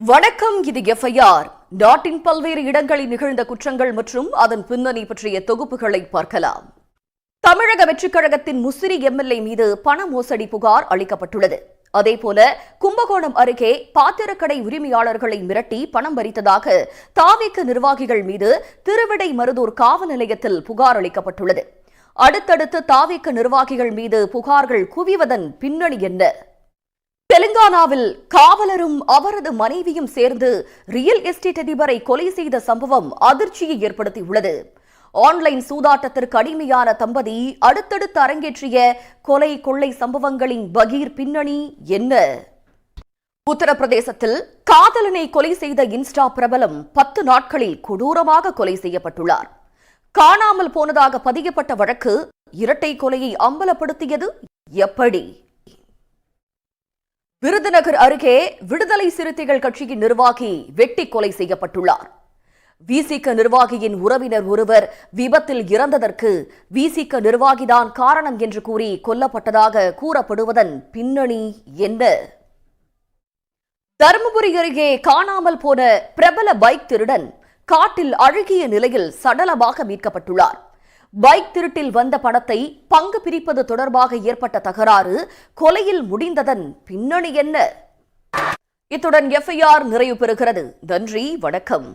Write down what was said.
வணக்கம். இது எஃப்ஐஆர். நாட்டின் பல்வேறு இடங்களில் நிகழ்ந்த குற்றங்கள் மற்றும் அதன் பின்னணி பற்றிய தொகுப்புகளை பார்க்கலாம். தமிழக வெற்றிக் கழகத்தின் முசிறி எம்எல்ஏ மீது பண மோசடி புகார் அளிக்கப்பட்டுள்ளது. அதேபோல கும்பகோணம் அருகே பாத்திரக்கடை உரிமையாளர்களை மிரட்டி பணம் பறித்ததாக தாவேக நிர்வாகிகள் மீது திருவிடைமருதூர் காவல் நிலையத்தில் புகார் அளிக்கப்பட்டுள்ளது. அடுத்தடுத்து தாவேக நிர்வாகிகள் மீது புகார்கள் குவிவதன் பின்னணி என்ன? தெலுங்கானாவில் காவலரும் அவரது மனைவியும் சேர்ந்து ரியல் எஸ்டேட் அதிபரை கொலை செய்த சம்பவம் அதிர்ச்சியை ஏற்படுத்தியுள்ளது. ஆன்லைன் சூதாட்டத்திற்கு அடிமையான தம்பதி அடுத்தடுத்து அரங்கேற்றிய கொலை கொள்ளை சம்பவங்களின் பகீர் பின்னணி என்ன? உத்தரப்பிரதேசத்தில் காதலனை கொலை செய்த இன்ஸ்டா பிரபலம் 10 நாட்களில் கொடூரமாக கொலை செய்யப்பட்டுள்ளார். காணாமல் போனதாக பதியப்பட்ட வழக்கு இரட்டை கொலையை அம்பலப்படுத்தியது எப்படி? விருதுநகர் அருகே விடுதலை சிறுத்தைகள் கட்சியின் நிர்வாகி வெட்டி கொலை செய்யப்பட்டுள்ளார். விசிக நிர்வாகியின் உறவினர் ஒருவர் விபத்தில் இறந்ததற்கு விசிக நிர்வாகிதான் காரணம் என்று கூறி கொல்லப்பட்டதாக கூறப்படுவதன் பின்னணி என்ன? தருமபுரி அருகே காணாமல் போன பிரபல பைக் திருடன் காட்டில் அழுகிய நிலையில் சடலமாக மீட்கப்பட்டுள்ளார். பைக் திருட்டில் வந்த பணத்தை பங்கு பிரிப்பது தொடர்பாக ஏற்பட்ட தகராறு கொலையில் முடிந்ததன் பின்னணி என்ன? இத்துடன் எஃப்ஐஆர் நிறைவு பெறுகிறது. நன்றி, வணக்கம்.